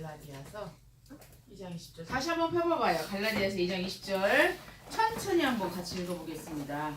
갈라디아서 2장 20절 다시 한번 펴봐봐요. 갈라디아서 2장 20절 천천히 한번 같이 읽어보겠습니다.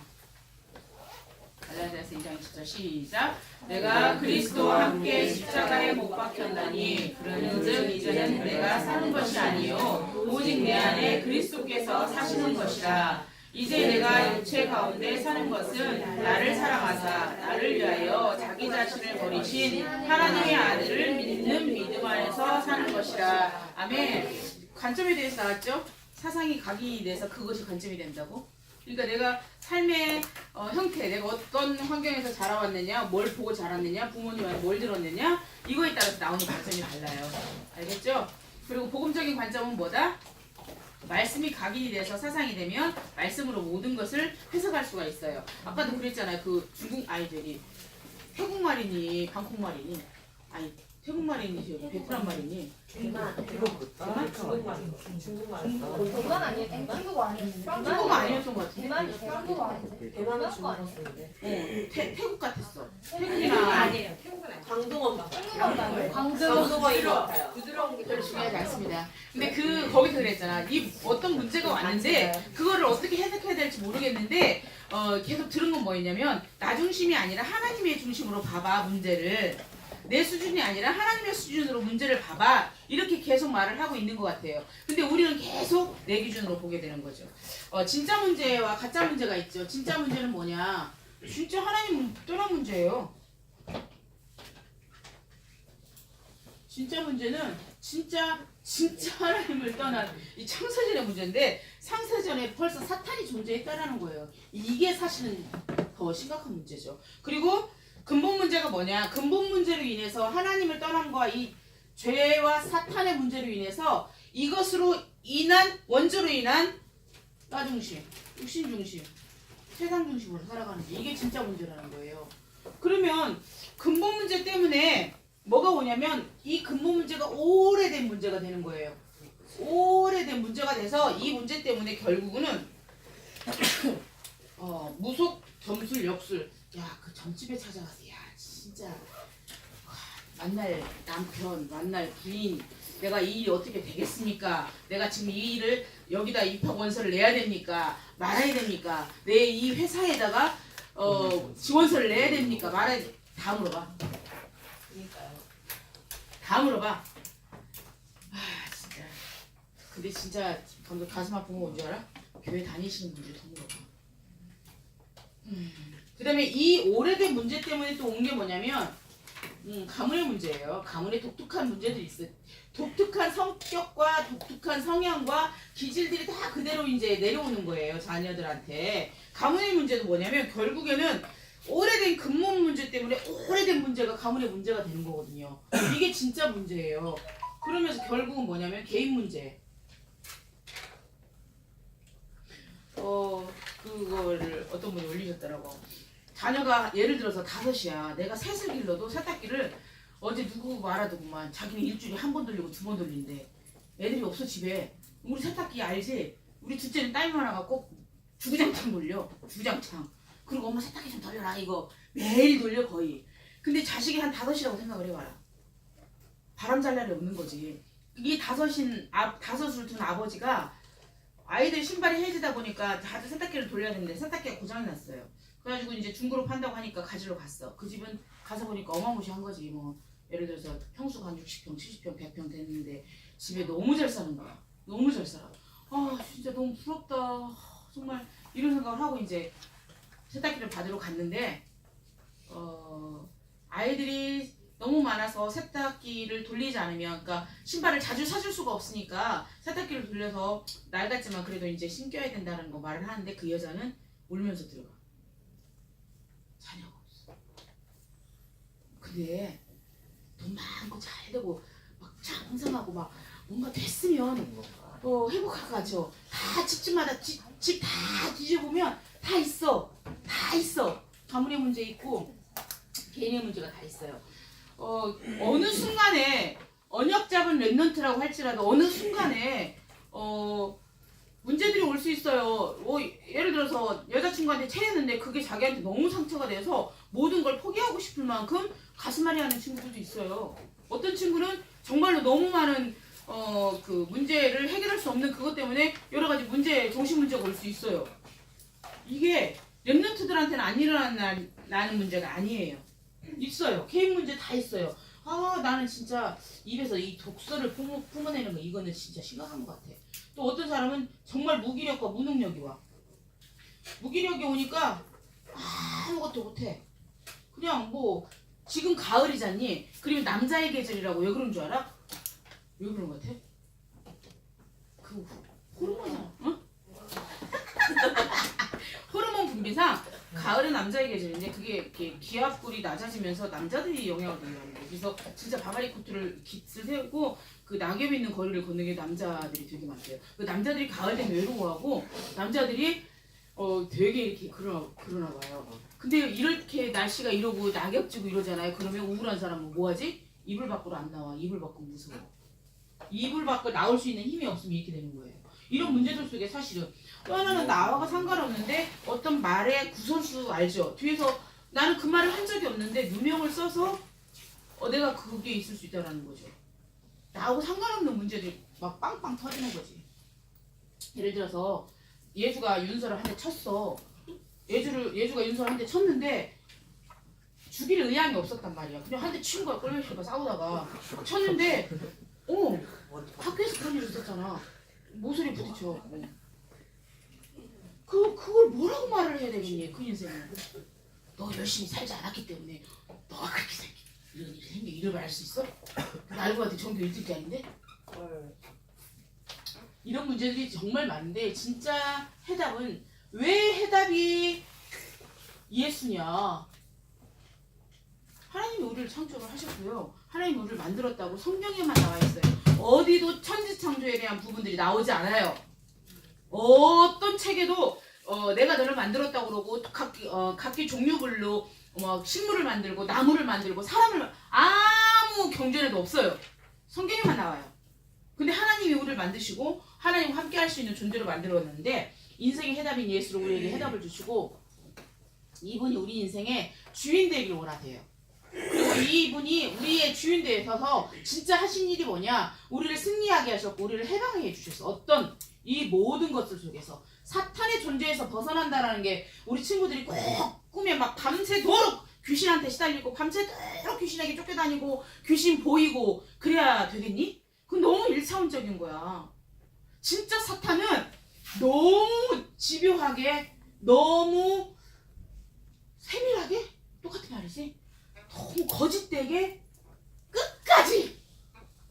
갈라디아서 2장 20절 시작. 내가 그리스도와 함께 십자가에 못 박혔나니 그런즉 이제는 내가 사는 것이 아니요 오직 내 안에 그리스도께서 사시는 것이라. 이제 내가 육체 가운데 사는 것은 나를 사랑하사 나를 위하여 자기 자신을 버리신 하나님의 아들을 믿는 믿음 안에서 사는 것이라. 아멘. 관점에 대해서 나왔죠? 사상이 각인이 돼서 그것이 관점이 된다고? 그러니까 내가 삶의 형태, 내가 어떤 환경에서 자라왔느냐, 뭘 보고 자랐느냐, 부모님한테 뭘 들었느냐, 이거에 따라서 나오는 관점이 달라요. 알겠죠? 그리고 복음적인 관점은 뭐다? 말씀이 각인이 돼서 사상이 되면 말씀으로 모든 것을 해석할 수가 있어요. 아까도 그랬잖아요. 그 중국 아이들이 태국말이니 방콕말이니 아니 태국말이니 베트남 말이니 대만 대만 아니에요? 중국어 아니에요? 중국어 아니었던 것 같은데. 대만 중국어 아니에요? 대만은 중국어 쓰는데 태국 같았어. 태국이나 아니에요. 광동어인가? 광동어 이거 같아요. 부드러운 게 별로 중요하지 않습니다. 근데 거기서 그랬잖아. 이 어떤 문제가 왔는데 그거를 어떻게 해석해야 될지 모르겠는데 계속 들은 건 뭐였냐면 나 중심이 아니라 하나님의 중심으로 봐봐 문제를. 내 수준이 아니라 하나님의 수준으로 문제를 봐봐. 이렇게 계속 말을 하고 있는 것 같아요. 근데 우리는 계속 내 기준으로 보게 되는 거죠. 진짜 문제와 가짜 문제가 있죠. 진짜 문제는 뭐냐? 진짜 하나님 떠난 문제예요. 진짜 문제는 진짜 하나님을 떠난 이 창세전의 문제인데 창세전에 벌써 사탄이 존재했다라는 거예요. 이게 사실은 더 심각한 문제죠. 그리고 근본 문제가 뭐냐? 근본 문제로 인해서 하나님을 떠난 거와 이 죄와 사탄의 문제로 인해서 이것으로 인한 원조로 인한 나 중심, 육신 중심, 세상 중심으로 살아가는 게 이게 진짜 문제라는 거예요. 그러면 근본 문제 때문에 뭐가 오냐면 이 근본 문제가 오래된 문제가 되는 거예요. 오래된 문제가 돼서 이 문제 때문에 결국은 무속, 점술, 역술. 야, 그 점집에 찾아가서 야 진짜 만날 남편, 만날 부인 내가 이 일이 어떻게 되겠습니까? 내가 지금 이 일을 여기다 입학 원서를 내야 됩니까? 말아야 됩니까? 내 이 회사에다가 지원서를 내야 됩니까? 말아야 돼. 다 물어봐. 그러니까요. 다 물어봐. 진짜. 근데 진짜 방금 가슴 아픈 거 뭔지 알아? 교회 다니시는 분들 더 물어봐. 그 다음에 이 오래된 문제 때문에 또 온 게 뭐냐면 가문의 문제예요. 가문에 독특한 문제들이 있어요. 독특한 성격과 독특한 성향과 기질들이 다 그대로 이제 내려오는 거예요. 자녀들한테. 가문의 문제도 뭐냐면 결국에는 오래된 근본 문제 때문에 오래된 문제가 가문의 문제가 되는 거거든요. 이게 진짜 문제예요. 그러면서 결국은 뭐냐면 개인 문제. 그거를 어떤 분이 올리셨더라고. 자녀가 예를 들어서 5이야. 내가 셋을 길러도 세탁기를 어제 누구 말하더구만. 자기는 일주일에 한 번 돌리고 2번 돌린대. 애들이 없어 집에. 우리 세탁기 알지? 우리 둘째는 딸만 하나 갖고 주구장창 돌려. 주구장창. 그리고 엄마 세탁기 좀 돌려라 이거. 매일 돌려 거의. 근데 자식이 한 5이라고 생각을 해봐라. 바람 잘 날이 없는 거지. 이 5을 둔 아버지가 아이들 신발이 해지다 보니까 다들 세탁기를 돌려야 되는데 세탁기가 고장이 났어요. 그래가지고 이제 중고로 판다고 하니까 가지러 갔어. 그 집은 가서 보니까 어마무시한 거지. 뭐 예를 들어서 평수가 한 60평, 70평, 100평 됐는데 집에 너무 잘 사는 거야. 너무 잘 살아. 진짜 너무 부럽다. 정말 이런 생각을 하고 이제 세탁기를 받으러 갔는데 아이들이 너무 많아서 세탁기를 돌리지 않으면, 그러니까 신발을 자주 사줄 수가 없으니까 세탁기를 돌려서 낡았지만 그래도 이제 신겨야 된다는 거 말을 하는데 그 여자는 울면서 들어가. 자녀가 없어. 근데 돈 많고 잘 되고 막 장성하고 막 뭔가 됐으면 행복할 것 같죠. 다 집집마다 집 다 뒤져보면 다 있어. 다 있어. 가문의 문제 있고 개인의 문제가 다 있어요. 어느 순간에 언약 잡은 랩넌트라고 할지라도 어느 순간에 문제들이 올 수 있어요. 예를 들어서 여자친구한테 체했는데 그게 자기한테 너무 상처가 돼서 모든 걸 포기하고 싶을 만큼 가슴앓이 하는 친구들도 있어요. 어떤 친구는 정말로 너무 많은 그 문제를 해결할 수 없는 그것 때문에 여러 가지 정신 문제가 올 수 있어요. 이게 랩런트들한테는 안 일어나는 문제가 아니에요. 있어요. 개인 문제 다 있어요. 아, 나는 진짜 입에서 이 독소를 뿜어내는 거 이거는 진짜 심각한 것 같아. 또 어떤 사람은 정말 무기력과 무능력이 와. 무기력이 오니까 아무것도 못해. 그냥 뭐 지금 가을이잖니. 그리고 남자의 계절이라고 왜 그런 줄 알아? 왜 그런 것 같아? 그 호르몬이잖아. 응? 호르몬 분비상 가을은 남자의 계절인데 그게 이렇게 기압골이 낮아지면서 남자들이 영향을 받는 거예요. 그래서 진짜 바바리 코트를 깃을 세우고 그 낙엽 있는 거리를 걷는 게 남자들이 되게 많대요. 그 남자들이 가을 되면 외로워하고 남자들이 되게 이렇게 그러나 봐요. 근데 이렇게 날씨가 이러고 낙엽 지고 이러잖아요. 그러면 우울한 사람은 뭐하지? 이불 밖으로 안 나와. 이불 밖은 무서워. 이불 밖으로 나올 수 있는 힘이 없으면 이렇게 되는 거예요. 이런 문제들 속에 사실은 또 하나는 나와가 상관없는데 어떤 말의 구설수 알죠? 뒤에서 나는 그 말을 한 적이 없는데 누명을 써서 내가 그게 있을 수 있다는 거죠. 나하고 상관없는 문제들이 막 빵빵 터지는 거지. 예를 들어서 예주가 윤서를 한 대 쳤어. 예주가 윤서를 한 대 쳤는데 죽일 의향이 없었단 말이야. 그냥 한 대 친 거야. 꼴매시가 싸우다가 쳤는데 학교에서 그런 일 있었잖아. 모서리 부딪혀. 그걸 뭐라고 말을 해야 되겠니? 그 인생은 너 열심히 살지 않았기 때문에 너가 그렇게 이런 일이 생겨 이럴 말 할 수 있어? 알고 봤더니 전교 1등이 아닌데? 이런 문제들이 정말 많은데 진짜 해답은 왜 해답이 예수냐? 하나님이 우리를 창조를 하셨고요. 하나님이 우리를 만들었다고 성경에만 나와 있어요. 어디도 천지창조에 대한 부분들이 나오지 않아요. 어떤 책에도 내가 너를 만들었다고 그러고 각기 종류별로 식물을 만들고 나무를 만들고 사람을 아무 경전에도 없어요. 성경에만 나와요. 근데 하나님이 우리를 만드시고 하나님과 함께 할 수 있는 존재로 만들었는데 인생의 해답인 예수로 우리에게 해답을 주시고 이분이 우리 인생의 주인 되기를 원하세요. 그리고 이분이 우리의 주인 되셔서 진짜 하신 일이 뭐냐? 우리를 승리하게 하셨고 우리를 해방해 주셨어. 어떤 이 모든 것들 속에서 사탄의 존재에서 벗어난다라는 게 우리 친구들이 꼭 꿈에 막 밤새도록 귀신한테 시달리고 밤새도록 귀신에게 쫓겨다니고 귀신 보이고 그래야 되겠니? 그건 너무 일차원적인 거야. 진짜 사탄은 너무 집요하게 너무 세밀하게 똑같은 말이지 너무 거짓되게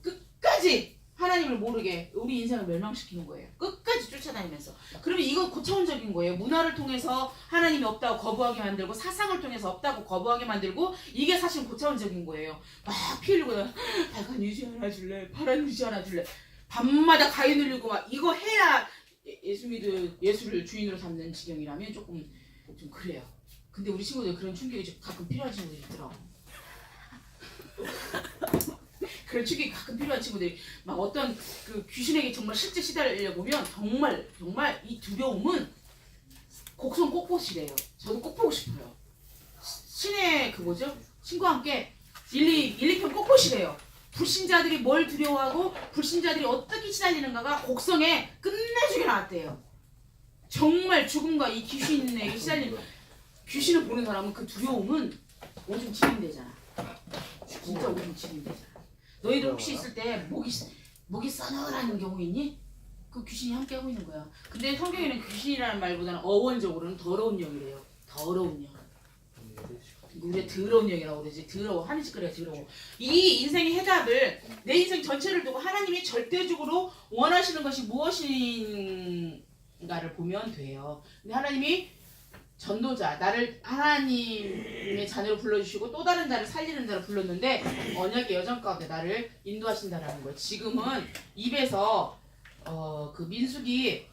끝까지 하나님을 모르게 우리 인생을 멸망시키는 거예요. 끝까지 쫓아다니면서. 그러면 이건 고차원적인 거예요. 문화를 통해서 하나님이 없다고 거부하게 만들고 사상을 통해서 없다고 거부하게 만들고 이게 사실 고차원적인 거예요. 막 피 흘리고 빨간 유지 하나 줄래? 파란 유지 하나 줄래? 밤마다 가위 눌리고 막 이거 해야 예수를 주인으로 삼는 지경이라면 조금 좀 그래요. 근데 우리 친구들 그런 충격이 가끔 필요한 친구들이 있더라고. 그런 충격이 가끔 필요한 친구들이 막 어떤 그 귀신에게 정말 실제 시달려 보면 정말 이 두려움은 곡성 꼭봇이래요. 저도 꼭 보고 싶어요. 신의 그 뭐죠? 신과 함께 1, 2편 꼭봇이래요. 불신자들이 뭘 두려워하고 불신자들이 어떻게 시달리는가가 곡성에 끝내주게 나왔대요. 정말 죽음과 이 귀신에게 시달리는 귀신을 보는 사람은 그 두려움은 오줌 지린대잖아. 진짜 오줌 지린대잖아. 너희들 혹시 있을 때 목이 서늘한 경우 있니? 그 귀신이 함께 하고 있는 거야. 근데 성경에는 귀신이라는 말보다는 어원적으로는 더러운 영이래요. 더러운 영. 우리가 더러운 영이라고 그러지. 더러워. 하는 짓 그래 더러워. 이 인생의 해답을 내 인생 전체를 두고 하나님이 절대적으로 원하시는 것이 무엇인가를 보면 돼요. 근데 하나님이 전도자, 나를 하나님의 자녀로 불러주시고 또 다른 자를 살리는 자로 불렀는데 언약의 여정 가운데 나를 인도하신다라는 거예요. 지금은 입에서 그 민수기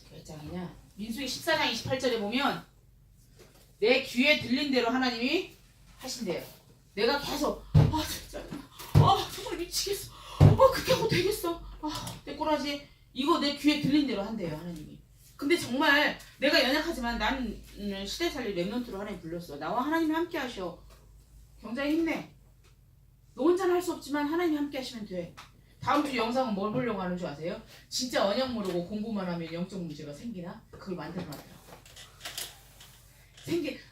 몇 장이냐? 민수기 14장 28절에 보면 내 귀에 들린 대로 하나님이 하신대요. 내가 계속 진짜 정말 미치겠어. 그렇게 하고 되겠어. 내 꼬라지. 이거 내 귀에 들린 대로 한대요 하나님이. 근데 정말 내가 연약하지만 나는 시대 살릴 랩런트로 하나님 불렀어. 나와 하나님이 함께 하셔. 경자에 힘내. 너 혼자는 할 수 없지만 하나님이 함께 하시면 돼. 다음 주 영상은 뭘 보려고 하는 줄 아세요? 진짜 언약 모르고 공부만 하면 영적 문제가 생기나? 그걸 만들어놨더라고.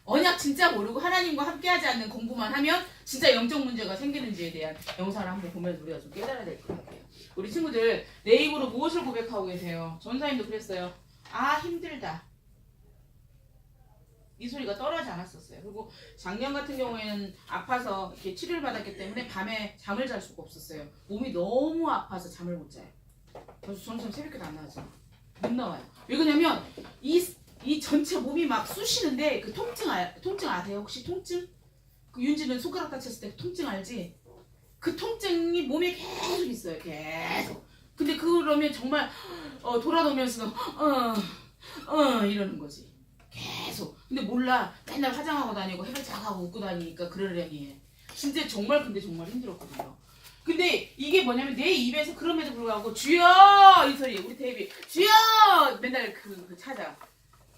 언약 진짜 모르고 하나님과 함께하지 않는 공부만 하면 진짜 영적 문제가 생기는지에 대한 영상을 한번 보면서 우리가 좀 깨달아야 될 것 같아요. 우리 친구들 내 입으로 무엇을 고백하고 계세요? 전사님도 그랬어요. 아 힘들다. 이 소리가 떨어지지 않았었어요. 그리고 작년 같은 경우에는 아파서 이렇게 치료를 받았기 때문에 밤에 잠을 잘 수가 없었어요. 몸이 너무 아파서 잠을 못 자요. 그래서 저는 새벽에도 안 나와요. 못 나와요. 왜 그러냐면 이 전체 몸이 막 쑤시는데 그 통증 아세요? 혹시 통증? 그 윤지는 손가락 다쳤을 때 통증 알지? 그 통증이 몸에 계속 있어요. 계속. 근데 그러면 정말 돌아오면서 이러는 거지. 계속. 근데 몰라. 맨날 화장하고 다니고 해발작하고 웃고 다니니까 그러려니. 진짜 정말 힘들었거든요. 근데 이게 뭐냐면 내 입에서 그럼에도 불구하고 주여 이 소리 우리 데이비 주여 맨날 그 찾아.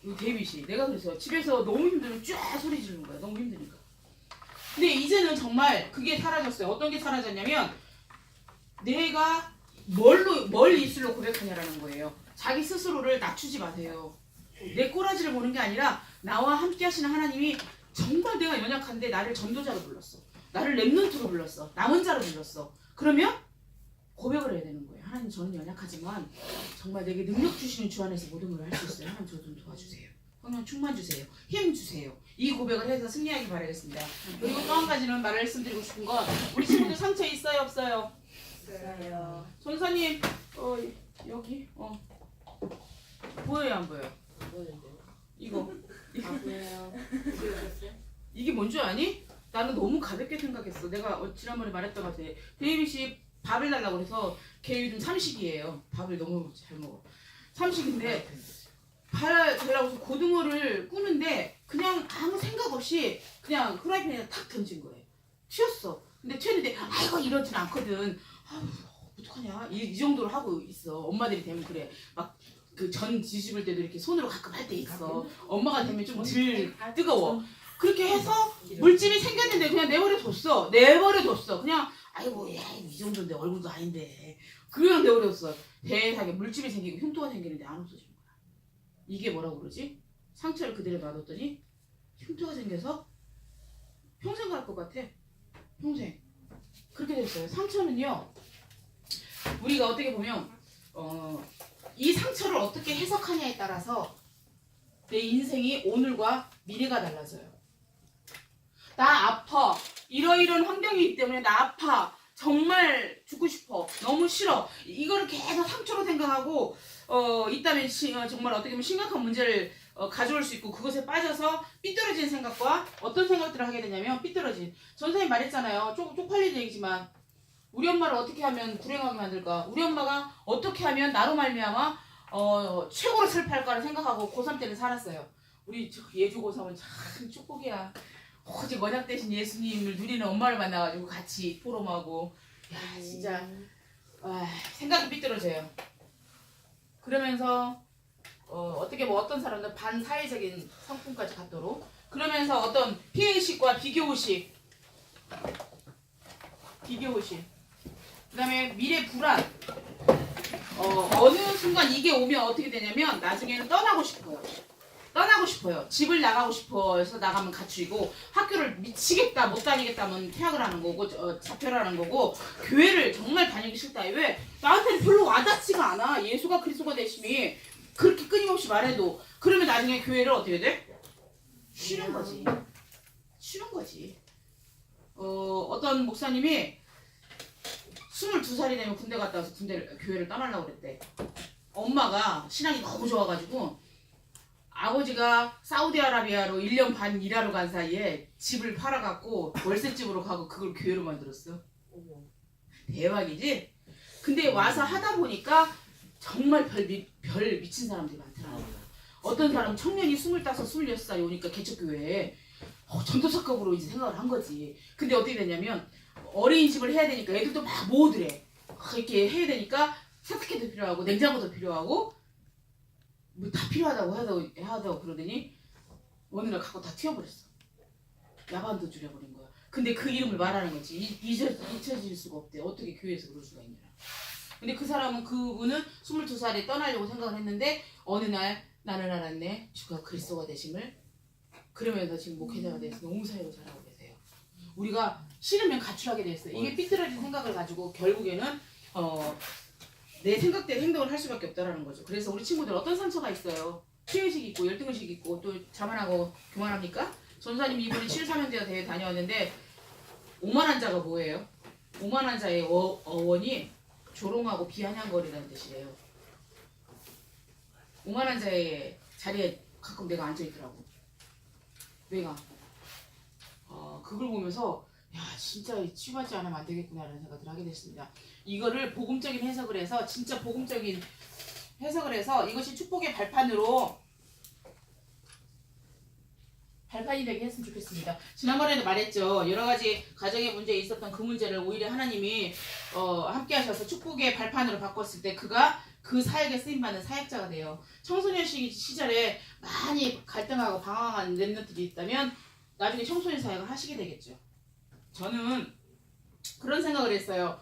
우리 데이빗이 내가 그래서 집에서 너무 힘들면 쫙 소리 지르는 거야. 너무 힘드니까. 근데 이제는 정말 그게 사라졌어요. 어떤 게 사라졌냐면 내가 뭘 입술로 고백하냐라는 거예요. 자기 스스로를 낮추지 마세요. 내 꼬라지를 보는 게 아니라 나와 함께 하시는 하나님이 정말 내가 연약한데 나를 전도자로 불렀어. 나를 랩런트로 불렀어. 남은 자로 불렀어. 그러면 고백을 해야 되는 거예요. 하나님 저는 연약하지만 정말 내게 능력 주시는 주 안에서 모든 걸 할 수 있어요. 하나님 저 좀 도와주세요. 성령 충만 주세요. 힘 주세요. 이 고백을 해서 승리하기 바라겠습니다. 그리고 또 한 가지는 말씀드리고 싶은 건 우리 친구들 상처 있어요 없어요? 있어요. 전사님 여기 보여요 안 보여요? 뭐였는데요? 이거 아 그래요. 이게 뭔 줄 아니? 나는 너무 가볍게 생각했어. 내가 지난번에 말했던 것 같아. 데이빗이 밥을 달라고 그래서 걔 요즘 삼식이에요. 밥을 너무 잘 먹어. 삼식인데 밥 달라고 해서 고등어를 구는데 그냥 아무 생각 없이 그냥 프라이팬에 탁 던진 거예요. 튀었어. 근데 튀었는데 아이고 이러진 않거든. 아우 어떡하냐 이 정도로 하고 있어. 엄마들이 되면 그래. 막 그 전 뒤집을 때도 이렇게 손으로 가끔 할 때 있어. 엄마가 되면 좀 덜 뜨거워. 그렇게 해서 물집이 생겼는데 그냥 내버려뒀어. 그냥 아이고 야 이 정도인데 얼굴도 아닌데 그냥 내버려뒀어. 대하게 물집이 생기고 흉터가 생기는데 안 없어지는 거야. 이게 뭐라고 그러지? 상처를 그대로 놔뒀더니 흉터가 생겨서 평생 갈 것 같아. 평생. 그렇게 됐어요. 상처는요. 우리가 어떻게 보면 이 상처를 어떻게 해석하냐에 따라서 내 인생이 오늘과 미래가 달라져요. 나 아파. 이러이러한 환경이기 때문에 나 아파. 정말 죽고 싶어. 너무 싫어. 이거를 계속 상처로 생각하고 있다면 정말 어떻게 보면 심각한 문제를 가져올 수 있고 그것에 빠져서 삐뚤어진 생각과 어떤 생각들을 하게 되냐면 삐뚤어진. 전사님 말했잖아요. 쪽팔리는 얘기지만 우리 엄마를 어떻게 하면 불행하게 만들까? 우리 엄마가 어떻게 하면 나로 말미암아 최고로 슬퍼할까를 생각하고 고3 때는 살았어요. 우리 예주 고3은 참 축복이야. 오직 언약 대신 예수님을 누리는 엄마를 만나가지고 같이 포럼하고 야 진짜 생각이 삐뚤어져요. 그러면서 어떻게 어떤 사람은 반사회적인 성품까지 갖도록 그러면서 어떤 피해의식과 비교의식 그 다음에 미래 불안 어느 순간 이게 오면 어떻게 되냐면 나중에는 떠나고 싶어요. 집을 나가고 싶어서 나가면 갇히고 학교를 미치겠다 못 다니겠다면 퇴학을 하는 거고 자퇴를 하는 거고 교회를 정말 다니기 싫다. 왜? 나한테는 별로 와닿지가 않아. 예수가 그리스도가 되심이 그렇게 끊임없이 말해도 그러면 나중에 교회를 어떻게 돼? 쉬는 거지. 어떤 목사님이 22살이 되면 군대 갔다 와서 교회를 떠나려고 그랬대. 엄마가 신앙이 너무 좋아가지고 아버지가 사우디아라비아로 1년 반 일하러 간 사이에 집을 팔아갖고 월세집으로 가고 그걸 교회로 만들었어. 대박이지? 근데 와서 하다 보니까 정말 별 미친 사람들이 많더라고요. 어떤 사람은 청년이 25, 26살이 오니까 개척교회에 전도사급으로 이제 생각을 한 거지. 근데 어떻게 되냐면 어린이집을 해야 되니까 애들도 막 모으더래. 이렇게 해야 되니까 세탁기도 필요하고 냉장고도 필요하고 뭐 다 필요하다고 하다고 그러더니 어느 날 갖고 다 튀어버렸어. 야반도 줄여버린 거야. 근데 그 이름을 말하는 거지. 잊혀질 수가 없대. 어떻게 교회에서 그럴 수가 있냐. 근데 그분은 22살에 떠나려고 생각을 했는데 어느 날 나는 알았네. 주가 그리스도가 되심을. 그러면서 지금 목회자가 돼서 너무 사역을 잘하고 계세요. 우리가 싫으면 가출하게 됐어요. 이게 삐뚤어진 생각을 가지고 결국에는 내 생각대로 행동을 할 수밖에 없다라는 거죠. 그래서 우리 친구들 어떤 상처가 있어요. 취의식 있고 열등의식 있고 또 자만하고 교만합니까? 전사님이 이번에 7사명제가 대회 다녀왔는데 오만한 자가 뭐예요? 오만한 자의 어원이 조롱하고 비아냥거리라는 뜻이래요. 오만한 자의 자리에 가끔 내가 앉아있더라고. 내가 그걸 보면서 야 진짜 치유하지 않으면 안 되겠구나라는 생각을 하게 됐습니다. 이거를 복음적인 해석을 해서 진짜 복음적인 해석을 해서 이것이 축복의 발판이 되게 했으면 좋겠습니다. 지난번에도 말했죠. 여러 가지 가정의 문제에 있었던 그 문제를 오히려 하나님이 함께 하셔서 축복의 발판으로 바꿨을 때 그가 그 사역에 쓰임받는 사역자가 돼요. 청소년 시절에 많이 갈등하고 방황한 랩런트들이 있다면 나중에 청소년 사역을 하시게 되겠죠. 저는 그런 생각을 했어요.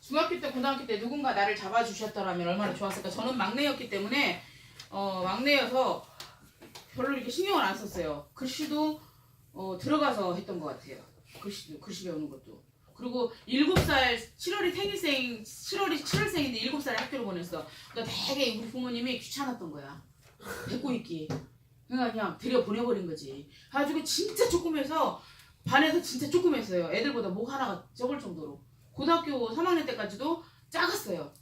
중학교 때 고등학교 때 누군가 나를 잡아주셨더라면 얼마나 좋았을까. 저는 막내였기 때문에 막내여서 별로 이렇게 신경을 안 썼어요. 글씨도 들어가서 했던 것 같아요. 글씨 배우는 것도. 그리고 7살 7월생인데 7살에 학교를 보냈어. 그러니까 되게 우리 부모님이 귀찮았던 거야. 데리고 있기. 그러니까 그냥 들여보내버린 거지. 가지고 진짜 조그매서 반에서 진짜 조그맸어요. 애들보다 목 하나가 적을 정도로. 고등학교 3학년 때까지도 작았어요.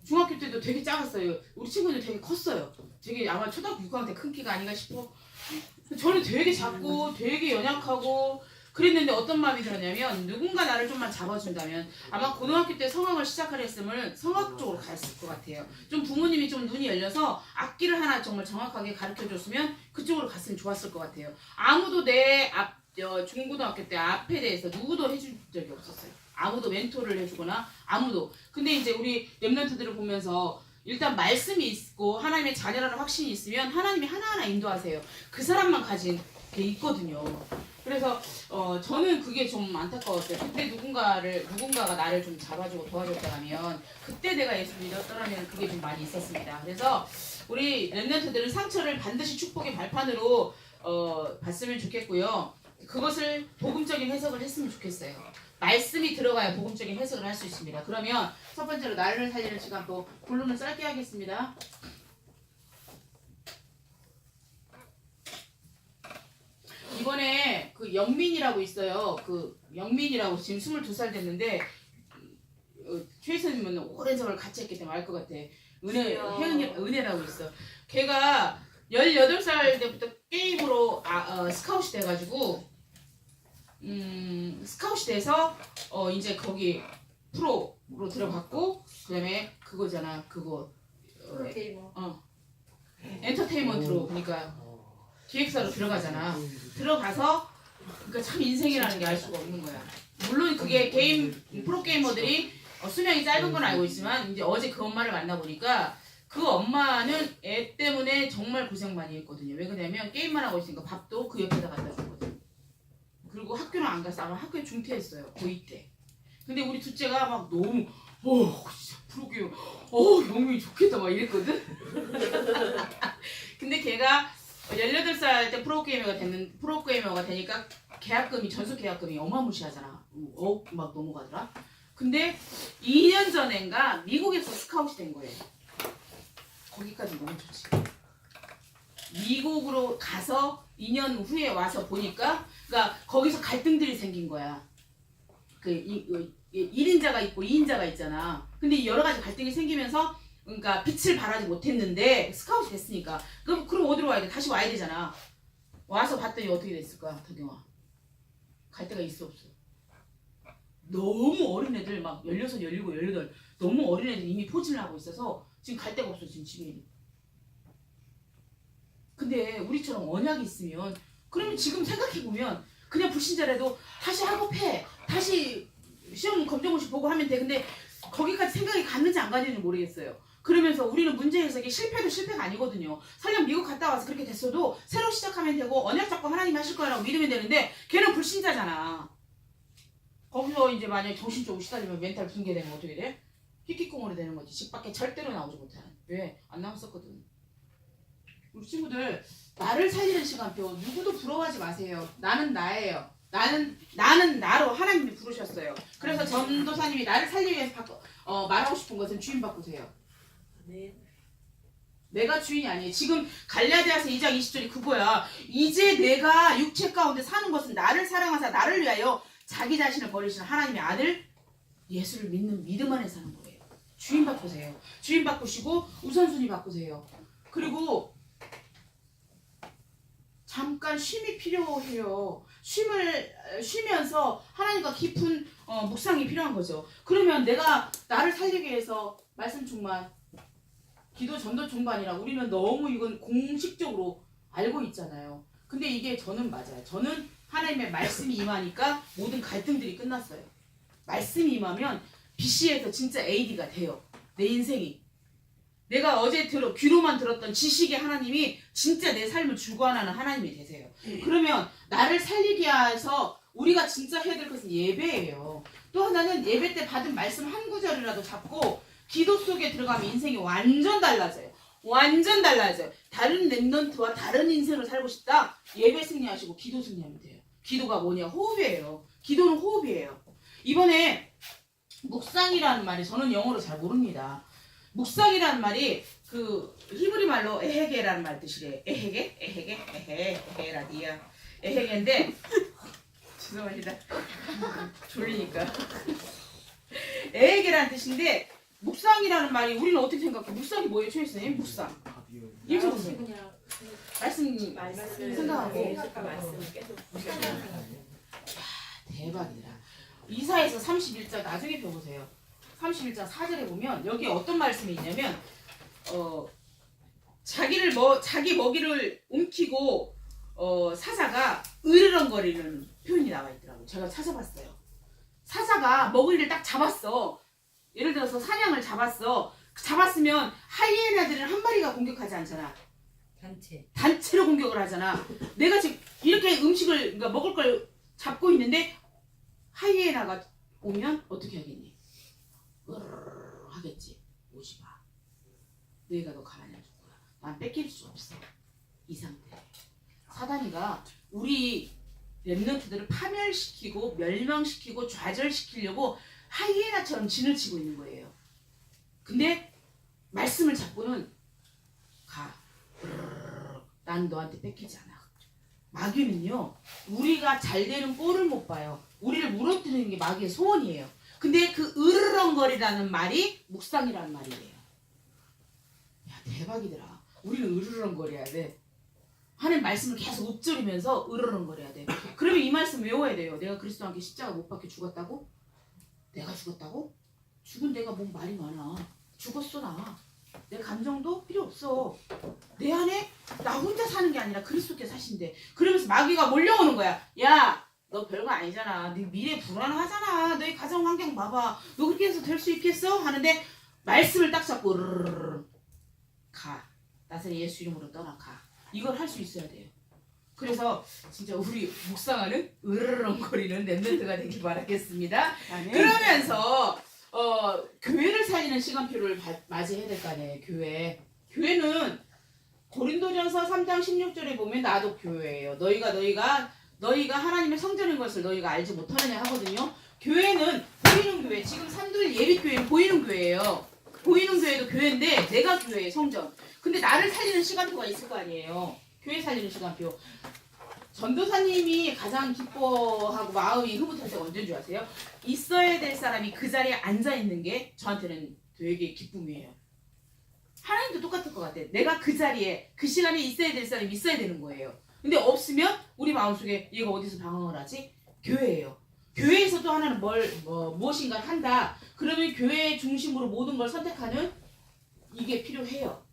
중학교 때도 되게 작았어요. 우리 친구들 되게 컸어요. 되게 아마 초등학교 6학년 때 큰 키가 아닌가 싶어. 저는 되게 작고 되게 연약하고 그랬는데 어떤 마음이 들었냐면 누군가 나를 좀만 잡아준다면 아마 고등학교 때 성악을 시작하려 했으면 성악 쪽으로 갔을 것 같아요. 좀 부모님이 좀 눈이 열려서 악기를 하나 정말 정확하게 가르쳐줬으면 그쪽으로 갔으면 좋았을 것 같아요. 아무도 내 중고등학교 때 앞에 대해서 누구도 해준 적이 없었어요. 아무도 멘토를 해주거나 아무도. 근데 이제 우리 랩런트들을 보면서 일단 말씀이 있고 하나님의 자녀라는 확신이 있으면 하나님이 하나하나 인도하세요. 그 사람만 가진 게 있거든요. 그래서 저는 그게 좀 안타까웠어요. 그때 누군가가 나를 좀 잡아주고 도와줬다면 그때 내가 예수 믿었더라면 그게 좀 많이 있었습니다. 그래서 우리 랩런트들은 상처를 반드시 축복의 발판으로 봤으면 좋겠고요. 그것을 복음적인 해석을 했으면 좋겠어요. 말씀이 들어가야 복음적인 해석을 할 수 있습니다. 그러면 첫 번째로 나를 살리는 시간 또 본론을 짧게 하겠습니다. 이번에 그 영민이라고 있어요. 그 영민이라고 지금 22살 됐는데 최희선님은 오랜 세월 같이 했기 때문에 알 것 같아. 은혜라고 있어. 걔가 18살 때부터 게임으로 스카웃이 돼가지고 스카웃이 돼서 이제 거기 프로로 들어갔고 그다음에 그거잖아 그거 프로게이머. 엔터테인먼트로 그러니까 기획사로 들어가잖아. 들어가서 그러니까 참 인생이라는 게 알 수가 없는 거야. 물론 그게 프로게이머들이 수명이 짧은 건 알고 있지만 이제 어제 그 엄마를 만나보니까 그 엄마는 애 때문에 정말 고생 많이 했거든요. 왜 그러냐면 게임만 하고 있으니까 밥도 그 옆에다 갖다 줬거든. 그리고 학교는 안 갔어. 아마 학교에 중퇴했어요. 고2 때. 근데 우리 둘째가 막 너무 진짜 프로게이머 영민이 좋겠다 막 이랬거든. 근데 걔가 18살 때 프로게이머가 되니까 계약금이 전수 계약금이 어마무시하잖아. 막 넘어가더라. 근데 2년 전인가 미국에서 스카웃이 된 거예요. 거기까지 너무 좋지. 미국으로 가서 2년 후에 와서 보니까 그러니까 거기서 갈등들이 생긴 거야. 그 1인자가 있고 2인자가 있잖아. 근데 여러 가지 갈등이 생기면서 그러니까 빛을 발하지 못했는데 스카웃이 됐으니까 그럼 어디로 와야 돼? 다시 와야 되잖아. 와서 봤더니 어떻게 됐을까? 덕영아. 갈 데가 있어 없어? 너무 어린 애들 막 16, 17, 18 너무 어린 애들 이미 포진을 하고 있어서 지금 갈 데가 없어 지금 집에. 근데 우리처럼 언약이 있으면 그러면 지금 생각해보면 그냥 불신자라도 다시 학업해. 다시 시험 검정고시 보고 하면 돼. 근데 거기까지 생각이 갔는지 안 갔는지 모르겠어요. 그러면서 우리는 문제 해석이 실패도 실패가 아니거든요. 설령 미국 갔다 와서 그렇게 됐어도 새로 시작하면 되고 언약 잡고 하나님 하실 거라고 믿으면 되는데 걔는 불신자잖아. 거기서 이제 만약에 정신적으로 시달리면 멘탈 붕괴되면 어떻게 돼? 킥킥공으로 되는 거지. 집 밖에 절대로 나오지 못하는. 왜? 안 나왔었거든. 우리 친구들 나를 살리는 시간표 누구도 부러워하지 마세요. 나는 나예요. 나는 나로 하나님이 부르셨어요. 그래서 전도사님이 나를 살리기 위해서 말하고 싶은 것은 주인 바꾸세요. 네. 내가 주인이 아니에요. 지금 갈라디아서 2장 20절이 그거야. 이제 내가 육체 가운데 사는 것은 나를 사랑하사 나를 위하여 자기 자신을 버리시는 하나님의 아들 예수를 믿는 믿음 안에 사는 거예요. 주인 바꾸세요. 주인 바꾸시고 우선순위 바꾸세요. 그리고 잠깐 쉼이 필요해요. 쉬면서 하나님과 깊은 묵상이 필요한 거죠. 그러면 내가 나를 살리기 위해서 말씀 충만, 기도 전도 중반이라 우리는 너무 이건 공식적으로 알고 있잖아요. 근데 이게 저는 맞아요. 저는 하나님의 말씀이 임하니까 모든 갈등들이 끝났어요. 말씀이 임하면 BC에서 진짜 AD가 돼요. 내 인생이. 내가 어제 귀로만 들었던 지식의 하나님이 진짜 내 삶을 주관하는 하나님이 되세요. 그러면 나를 살리기 위해서 우리가 진짜 해야 될 것은 예배예요. 또 하나는 예배 때 받은 말씀 한 구절이라도 잡고 기도 속에 들어가면 인생이 완전 달라져요. 완전 달라져요. 다른 랩넌트와 다른 인생을 살고 싶다? 예배 승리하시고 기도 승리하면 돼요. 기도가 뭐냐? 호흡이에요. 기도는 호흡이에요. 이번에 묵상이라는 말이 저는 영어로 잘 모릅니다. 묵상이라는 말이 그 히브리 말로 에헤게라는 말 뜻이래요. 에헤게라디야. 에헤게인데 죄송합니다. 졸리니까. 에헤게라는 뜻인데 묵상이라는 말이 우리는 어떻게 생각해? 묵상이 뭐예요, 최희선생님? 묵상. 읽어보세요. 그냥 말씀 말씀을 생각하고. 말씀을 계속 대박이다. 이사에서 31장 나중에 펴보세요. 31장 4절에 보면 여기 어떤 말씀이 있냐면 자기 먹이를 움키고 사자가 으르렁거리는 표현이 나와 있더라고요. 제가 찾아봤어요. 사자가 먹이를 딱 잡았어. 예를 들어서 사냥을 잡았어. 잡았으면 하이에나들은 한 마리가 공격하지 않잖아. 단체로 공격을 하잖아. 내가 지금 이렇게 음식을 그러니까 먹을 걸 잡고 있는데 하이에나가 오면 어떻게 하겠니? 으르르 하겠지. 오지 마. 너희가 너 가만히 놔줄 거야. 난 뺏길 수 없어. 이 상태. 사단이가 우리 렘넌트들을 파멸시키고 멸망시키고 좌절시키려고 하이에나처럼 진을 치고 있는 거예요. 근데 말씀을 잡고는 가. 난 너한테 뺏기지 않아. 마귀는요, 우리가 잘 되는 꼴을 못 봐요. 우리를 무너뜨리는 게 마귀의 소원이에요. 근데 그 으르렁거리라는 말이 묵상이라는 말이에요. 야, 대박이더라. 우리는 으르렁거려야 돼. 하나님 말씀을 계속 읊조리면서 으르렁거려야 돼. 그러면 이 말씀 외워야 돼요. 내가 그리스도와 함께 십자가 못 박혀 죽었다고? 내가 죽었다고? 죽은 내가 뭔 말이 많아. 죽었어 나. 내 감정도 필요 없어. 내 안에 나 혼자 사는 게 아니라 그리스도께 사신대. 그러면서 마귀가 몰려오는 거야. 야, 너 별거 아니잖아. 네 미래 불안하잖아. 너희 가정 환경 봐봐. 너 그렇게 해서 될 수 있겠어? 하는데 말씀을 딱 잡고 가. 나사렛 예수 이름으로 떠나 가. 이걸 할 수 있어야 돼요. 그래서 진짜 우리 묵상하는 으르렁거리는 랩런트가 되길 바라겠습니다. 그러면서 교회를 살리는 시간표를 맞이해야 될 거 아니에요. 교회는 고린도전서 3장 16절에 보면 나도 교회예요. 너희가 하나님의 성전인 것을 너희가 알지 못하느냐 하거든요. 교회는 보이는 교회. 지금 산들 예비교회는 보이는 교회예요. 보이는 교회도 교회인데 내가 교회의 성전. 근데 나를 살리는 시간표가 있을 거 아니에요. 교회 살리는 시간표. 전도사님이 가장 기뻐하고 마음이 흐뭇할 때가 언제인 줄 아세요? 있어야 될 사람이 그 자리에 앉아있는 게 저한테는 되게 기쁨이에요. 하나님도 똑같을 것 같아. 내가 그 자리에 그 시간에 있어야 될 사람이 있어야 되는 거예요. 근데 없으면 우리 마음속에 얘가 어디서 방황을 하지? 교회예요. 교회에서도 하나는 무엇인가를 한다. 그러면 교회 중심으로 모든 걸 선택하는 이게 필요해요.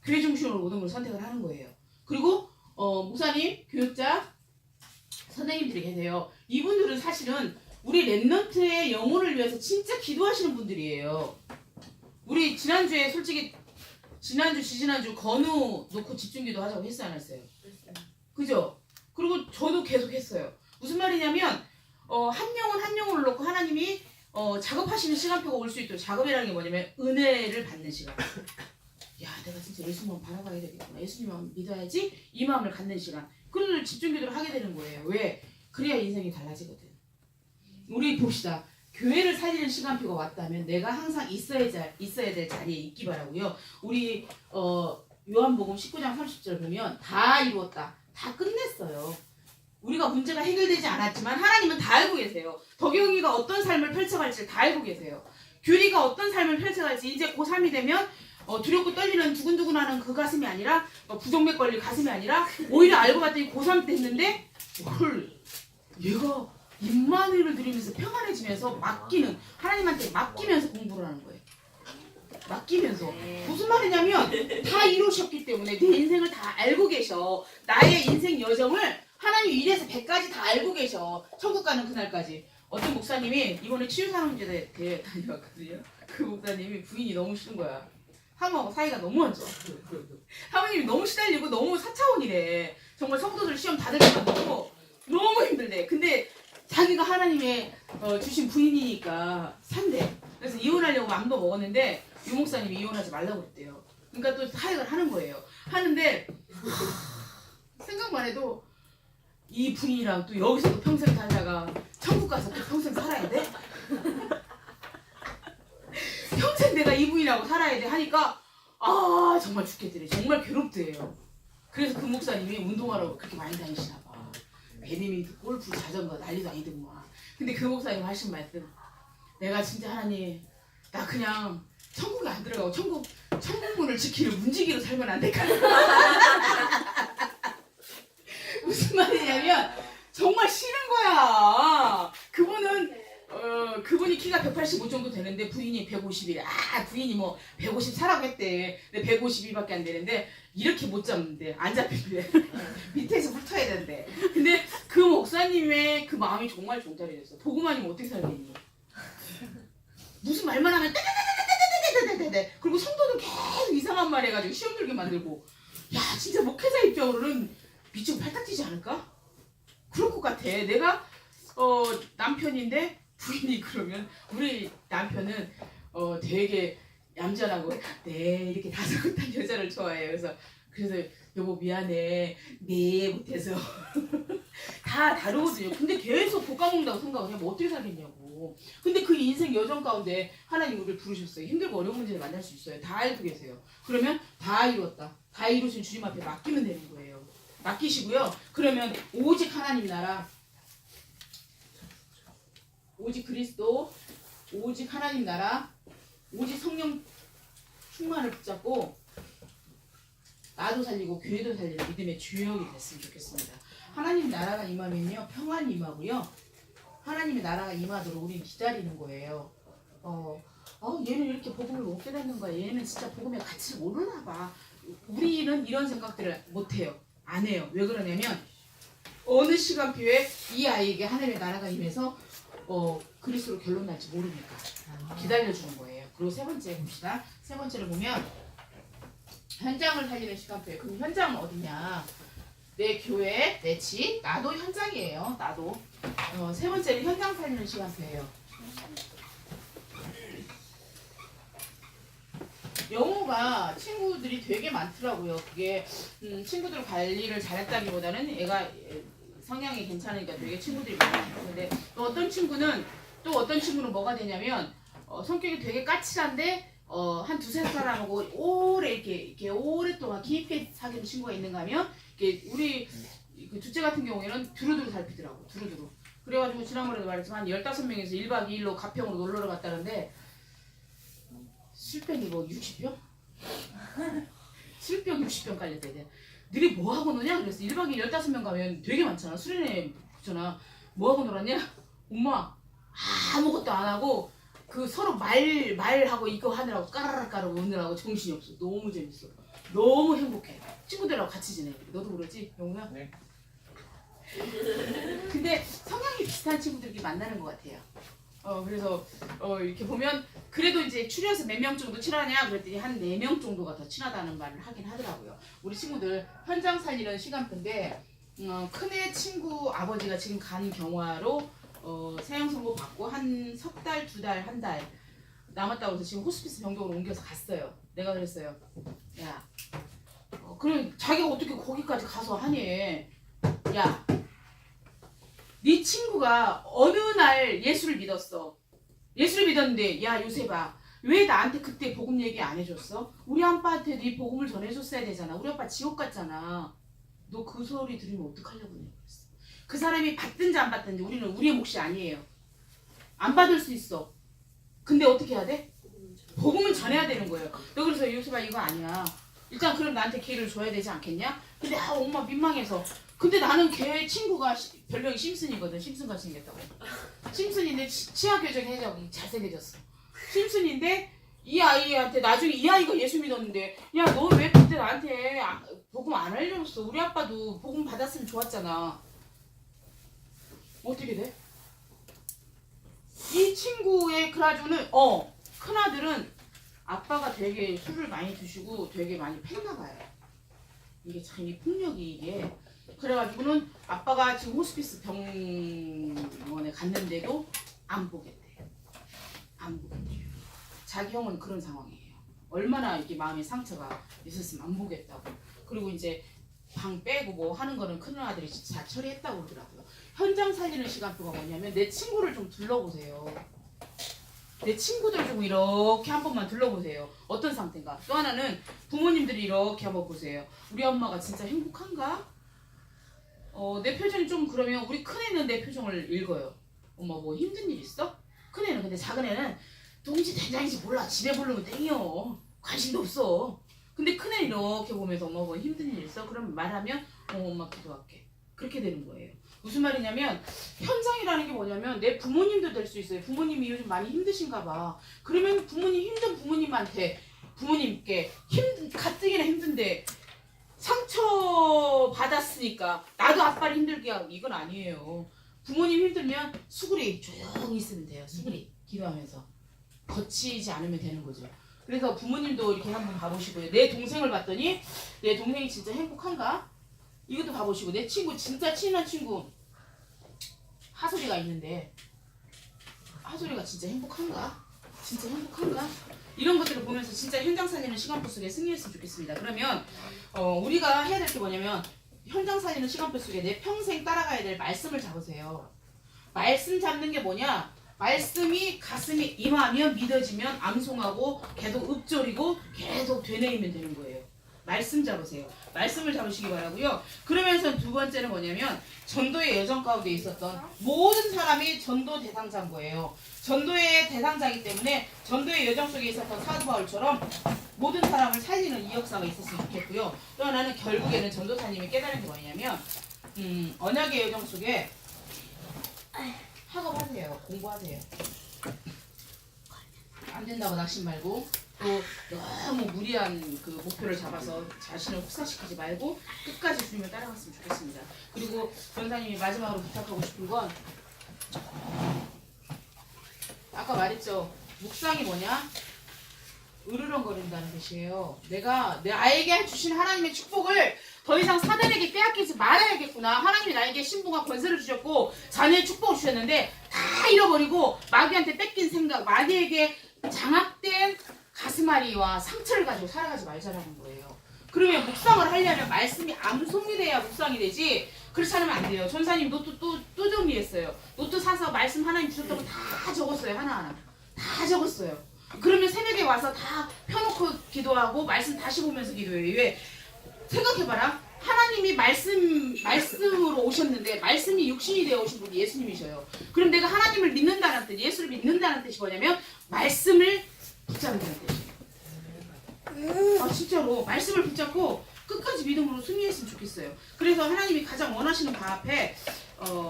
교회 중심으로 모든 걸 선택을 하는 거예요. 그리고 목사님, 교육자, 선생님들이 계세요. 이분들은 사실은 우리 랩넌트의 영혼을 위해서 진짜 기도하시는 분들이에요. 우리 지난주에 솔직히 지난주 건우 놓고 집중기도 하자고 했어요, 안 했어요? 그죠? 그리고 저도 계속 했어요. 무슨 말이냐면 한 영혼 한 영혼을 놓고 하나님이 작업하시는 시간표가 올 수 있도록 작업이라는 게 뭐냐면 은혜를 받는 시간. 야, 내가 진짜 예수님만 바라봐야 되겠구나. 예수님만 믿어야지. 이 마음을 갖는 시간. 그걸 집중기도를 하게 되는 거예요. 왜? 그래야 인생이 달라지거든. 우리 봅시다. 교회를 살리는 시간표가 왔다면 내가 항상 있어야 될 자리에 있기 바라고요. 우리 요한복음 19장 30절 보면 다 이루었다. 다 끝냈어요. 우리가 문제가 해결되지 않았지만 하나님은 다 알고 계세요. 덕영이가 어떤 삶을 펼쳐갈지 다 알고 계세요. 규리가 어떤 삶을 펼쳐갈지 이제 고3이 되면 두렵고 떨리는 두근두근하는 그 가슴이 아니라 부정맥 걸릴 가슴이 아니라 오히려 알고 봤더니 고3 때 했는데 헐 얘가 임마누엘을 드리면서 평안해지면서 맡기는 하나님한테 맡기면서 공부를 하는 거예요. 맡기면서 무슨 말이냐면 다 이루셨기 때문에 내 인생을 다 알고 계셔. 나의 인생 여정을 하나님 1에서 100까지 다 알고 계셔. 천국 가는 그날까지. 어떤 목사님이 이번에 치유사랑제대 대회 다녀왔거든요. 그 목사님이 부인이 너무 싫은 거야. 사모하고 사이가 너무 안 좋아. 사모님이 너무 시달리고 너무 4차원이래. 정말 성도들 시험 다 들게 만들고 너무 힘들대. 근데 자기가 하나님의 주신 부인이니까 산대. 그래서 이혼하려고 마음도 먹었는데 유 목사님이 이혼하지 말라고 그랬대요. 그러니까 또 사역을 하는 거예요. 하는데 생각만 해도 이 부인이랑 또 여기서도 평생 살다가 천국 가서 또 평생 살아야 돼? 평생 내가 이 부인하고 살아야 돼 하니까 정말 죽겠더래. 정말 괴롭대요. 그래서 그 목사님이 운동하러 그렇게 많이 다니시나 봐. 배드민턴, 골프, 자전거 난리도 아니더만. 근데 그 목사님 하신 말씀, 내가 진짜 하나님 나 그냥 천국에 안 들어가고 천국문을 지키는 문지기로 살면 안 될까? 무슨 말이냐면 정말 싫은 거야. 그분이 키가 185 정도 되는데 부인이 150이래. 부인이 뭐 150 사라고 했대. 근데 152밖에 안 되는데 이렇게 못 잡는데 안 잡힌대. 밑에서 훑어야 된대. 근데 그 목사님의 그 마음이 정말 종달이 됐어. 보고만 하면 어떻게 살겠니? 무슨 말만 하면 떼떼떼떼떼떼떼떼떼. 그리고 성도들 계속 이상한 말 해가지고 시험 들게 만들고. 야 진짜 목회자 입장으로는 미치고 팔딱 뛰지 않을까? 그럴 것 같아. 내가 남편인데 부인이 그러면 우리 남편은 되게 얌전하고 네 이렇게 다소곳한 여자를 좋아해요. 그래서 여보 미안해 네 못해서 다 다르거든요. 근데 계속 볶아먹는다고 생각을 해. 뭐 어떻게 살겠냐고. 근데 그 인생 여정 가운데 하나님 우리를 부르셨어요. 힘들고 어려운 문제를 만날 수 있어요. 다 알고 계세요. 그러면 다 이뤘다. 다 이루신 주님 앞에 맡기면 되는 거예요. 맡기시고요. 그러면 오직 하나님 나라, 오직 그리스도, 오직 하나님 나라, 오직 성령 충만을 붙잡고 나도 살리고 교회도 살리는 믿음의 주역이 됐으면 좋겠습니다. 하나님 나라가 임하면요 평안이 임하고요. 하나님의 나라가 임하도록 우리는 기다리는 거예요. 얘는 이렇게 복음을 못 깨닫는 거야. 얘는 진짜 복음의 가치를 모르나 봐. 우리는 이런 생각들을 못해요. 안 해요. 왜 그러냐면 어느 시간표에 이 아이에게 하나님의 나라가 임해서 그리스도로 결론 날지 모르니까 기다려주는 거예요. 그리고 세 번째 봅시다. 세 번째를 보면 현장을 살리는 시간표예요. 그럼 현장은 어디냐? 내 교회, 내 집, 나도 현장이에요. 나도. 세 번째는 현장 살리는 시간표예요. 영호가 친구들이 되게 많더라고요. 그게 친구들 관리를 잘했다기보다는 애가 성향이 괜찮으니까 되게 친구들이 많아요. 근데 또 어떤 친구는 뭐가 되냐면 성격이 되게 까칠한데 한 두세 사람하고 오래 이렇게 오랫동안 깊게 사귀는 친구가 있는가 하면 이렇게 우리 그 둘째 같은 경우에는 두루두루 살피더라고. 두루두루. 그래가지고 지난번에도 말했지만 15명에서 1박 2일로 가평으로 놀러 갔다는데 술병이 뭐 60병? 술병 60병 깔렸대. 너희 뭐하고 노냐? 그래서 1박 2일 15명 가면 되게 많잖아. 수련회 붙잖아. 뭐하고 놀았냐? 엄마 아무것도 안 하고 그 서로 말하고 이거 하느라고 까라라까라 오느라고 정신이 없어. 너무 재밌어. 너무 행복해. 친구들하고 같이 지내. 너도 그러지? 영우야? 네. 근데 성향이 비슷한 친구들끼리 만나는 것 같아요. 그래서 이렇게 보면 그래도 이제 추려서 몇 명 정도 친하냐 그랬더니 한 4명 정도가 더 친하다는 말을 하긴 하더라고요. 우리 친구들 현장 살리는 시간표인데 큰애 친구 아버지가 지금 간 경화로 세형 선고 받고 한 석 달, 두 달, 한 달 남았다고 해서 지금 호스피스 병동으로 옮겨서 갔어요. 내가 그랬어요. 야, 그럼 자기가 어떻게 거기까지 가서 하니? 야, 네 친구가 어느 날 예수를 믿었어. 예수를 믿었는데, 야 요셉아, 왜 나한테 그때 복음 얘기 안 해줬어? 우리 아빠한테 네 복음을 전해줬어야 되잖아. 우리 아빠 지옥 갔잖아. 너 그 소리 들으면 어떡하려고 그랬어. 그 사람이 받든지 안 받든지 우리는 우리의 몫이 아니에요. 안 받을 수 있어. 근데 어떻게 해야 돼? 복음은 전해야 되는 거예요. 너 그래서 요셉아 이거 아니야. 일단 그럼 나한테 기회를 줘야 되지 않겠냐? 근데 엄마 민망해서. 근데 나는 걔 친구가 별명이 심슨이거든. 심슨같이 생겼다고. 심슨인데 치아교정 해자고 잘생겨졌어. 심슨인데 이 아이한테 나중에 이 아이가 예수 믿었는데 야 너 왜 그때 나한테 복음 안 알려줬어? 우리 아빠도 복음 받았으면 좋았잖아. 어떻게 돼? 이 친구의 그라주는 큰아들은 아빠가 되게 술을 많이 드시고 되게 많이 팼나 봐요. 이게 참 이 폭력이 이게. 그래가지고는 아빠가 지금 호스피스 병원에 갔는데도 안 보겠대요. 안 보겠대요. 자기 형은 그런 상황이에요. 얼마나 이렇게 마음의 상처가 있었으면 안 보겠다고. 그리고 이제 방 빼고 뭐 하는 거는 큰아들이 잘 처리했다고 그러더라고요. 현장 살리는 시간표가 뭐냐면 내 친구를 좀 둘러보세요. 내 친구들 좀 이렇게 한 번만 둘러보세요. 어떤 상태인가. 또 하나는 부모님들이 이렇게 한번 보세요. 우리 엄마가 진짜 행복한가? 내 표정이 좀 그러면 우리 큰애는 내 표정을 읽어요. 엄마 뭐 힘든 일 있어? 큰애는. 근데 작은애는 동지 된장인지 몰라. 집에 부르면 땡이요. 관심도 없어. 근데 큰애 이렇게 보면서 엄마 뭐 힘든 일 있어? 그럼 말하면 엄마 기도할게. 그렇게 되는 거예요. 무슨 말이냐면 현장이라는 게 뭐냐면 내 부모님도 될 수 있어요. 부모님이 요즘 많이 힘드신가 봐. 그러면 힘든 부모님한테 부모님께 가뜩이나 힘든데 상처 받았으니까 나도 아빠를 힘들게 하고 이건 아니에요. 부모님 힘들면 수그리 조용히 있으면 돼요. 수그리 기도하면서 거치지 않으면 되는 거죠. 그래서 부모님도 이렇게 한번 봐보시고요. 내 동생을 봤더니 내 동생이 진짜 행복한가? 이것도 봐보시고 내 친구 진짜 친한 친구 하솔이가 있는데 하솔이가 진짜 행복한가? 진짜 행복한가? 이런 것들을 보면서 진짜 현장 살리는 시간표 속에 승리했으면 좋겠습니다. 그러면 우리가 해야 될 게 뭐냐면 현장 살리는 시간표 속에 내 평생 따라가야 될 말씀을 잡으세요. 말씀 잡는 게 뭐냐? 말씀이 가슴에 임하면 믿어지면 암송하고 계속 읊조리고 계속 되뇌이면 되는 거예요. 말씀 잡으세요. 말씀을 잡으시기 바라고요. 그러면서 두 번째는 뭐냐면 전도의 여정 가운데 있었던 모든 사람이 전도 대상자인 거예요. 전도의 대상자이기 때문에 전도의 여정 속에 있었던 사도 바울처럼 모든 사람을 살리는 이 역사가 있었으면 좋겠고요. 또 하나는 결국에는 전도사님이 깨달은 게 뭐냐면 언약의 여정 속에 학업하세요. 공부하세요. 안 된다고 낙심 말고 또 너무 무리한 그 목표를 잡아서 자신을 혹사시키지 말고 끝까지 주님을 따라갔으면 좋겠습니다. 그리고 전사님이 마지막으로 부탁하고 싶은 건 아까 말했죠. 묵상이 뭐냐? 으르렁거린다는 뜻이에요. 내가 나에게 주신 하나님의 축복을 더 이상 사단에게 빼앗기지 말아야겠구나. 하나님이 나에게 신분과 권세를 주셨고 자녀의 축복을 주셨는데 다 잃어버리고 마귀한테 뺏긴 생각, 마귀에게 장악된 가슴앓이와 상처를 가지고 살아가지 말자라는 거예요. 그러면 묵상을 하려면 말씀이 암송이 돼야 묵상이 되지 그렇지 않으면 안 돼요. 전사님 노트 또 정리했어요. 노트 사서 말씀 하나님 주셨던 거 다 적었어요. 하나하나. 다 적었어요. 그러면 새벽에 와서 다 펴놓고 기도하고 말씀 다시 보면서 기도해요. 왜? 생각해봐라. 하나님이 말씀으로 오셨는데 말씀이 육신이 되어 오신 분이 예수님이셔요. 그럼 내가 하나님을 믿는다는 뜻, 예수를 믿는다는 뜻이 뭐냐면 말씀을 붙잡는다는 뜻이에요. 아 진짜로 말씀을 붙잡고 끝까지 믿음으로 승리했으면 좋겠어요. 그래서 하나님이 가장 원하시는 바 앞에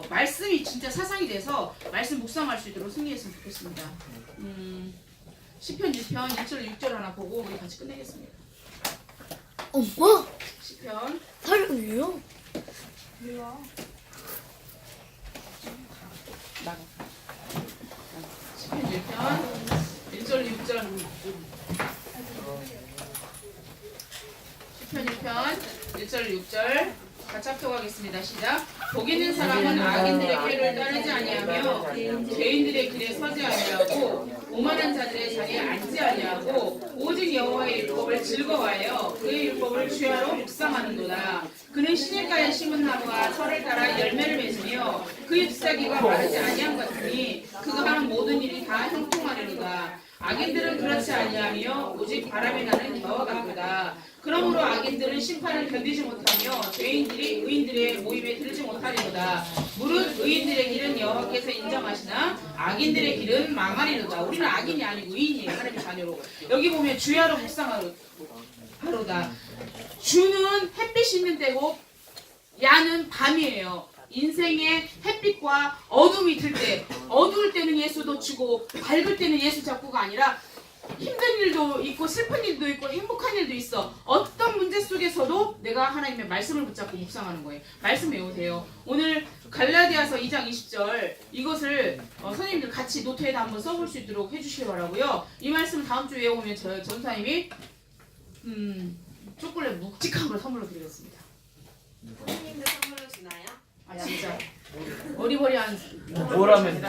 말씀이 진짜 사상이 돼서 말씀 묵상할 수 있도록 승리했으면 좋겠습니다. 시편 1편 1절 6절 하나 보고 우리 같이 끝내겠습니다. 엄마? 시편 사랑해요? 뭐야? 나가. 시편 1편 1절 6절 시편 1편 1절 6절 같이 합독하겠습니다. 시작. 복 있는 사람은 악인들의 길을 따르지 아니하며 죄인들의 길에 서지 아니하고 오만한 자들의 자리에 앉지 아니하고 오직 여호와의 율법을 즐거워하여 그의 율법을 주야로 묵상하는도다. 그는 시냇가에 심은 나무가 철을 따라 열매를 맺으며 그 잎사귀가 마르지 아니함 같으니 그가 하는 모든 일이 다 형통하리로다. 악인들은 그렇지 아니하며 오직 바람에 나는 겨와 같도다. 그러므로 악인들은 심판을 견디지 못하며 죄인들이 의인들의 모임에 들지 못하리로다. 무릇 의인들의 길은 여호와께서 인정하시나 악인들의 길은 망하리로다. 우리는 악인이 아니고 의인이에요. 하나님의 자녀로. 여기 보면 주야로 묵상하로다. 주는 햇빛이 있는 때고 야는 밤이에요. 인생의 햇빛과 어둠이 들 때, 어두울 때는 예수 놓치고 밝을 때는 예수 잡고가 아니라 힘든 일도 있고 슬픈 일도 있고 행복한 일도 있어. 어떤 문제 속에서도 내가 하나님의 말씀을 붙잡고 묵상하는 거예요. 말씀 외우세요. 오늘 갈라디아서 2장 20절 이것을 선생님들 같이 노트에다 한번 써볼 수 있도록 해주시기 바라고요. 이 말씀 다음 주에 외우면 저 전사님이 초콜릿 묵직한 걸 선물로 드리겠습니다. 선생님들 선물로 주나요? 아 진짜 어리버리한 뭐라면?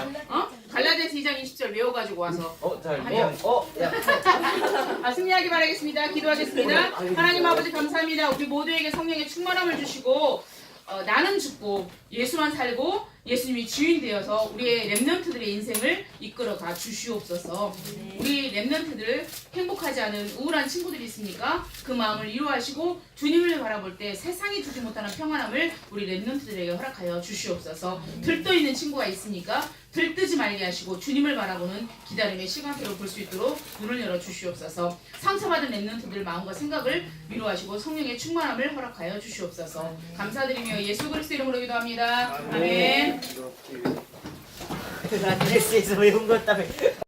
갈라디아서 2장 20절 외워가지고 와서 야. 승리하기 바라겠습니다. 기도하겠습니다. 하나님 아버지 감사합니다. 우리 모두에게 성령의 충만함을 주시고 나는 죽고 예수만 살고 예수님이 주인 되어서 우리의 렘넌트들의 인생을 이끌어가 주시옵소서. 우리 렘넌트들 행복하지 않은 우울한 친구들이 있으니까 그 마음을 위로하시고 주님을 바라볼 때 세상이 주지 못하는 평안함을 우리 렘넌트들에게 허락하여 주시옵소서. 들떠있는 친구가 있으니까 들뜨지 말게 하시고 주님을 바라보는 기다림의 시간표를 볼 수 있도록 눈을 열어 주시옵소서. 상처받은 렘넌트들 마음과 생각을 위로하시고 성령의 충만함을 허락하여 주시옵소서. 감사드리며 예수 그리스도 이름으로 기도합니다. 아멘. 나 드레스에서 외운 것 때문에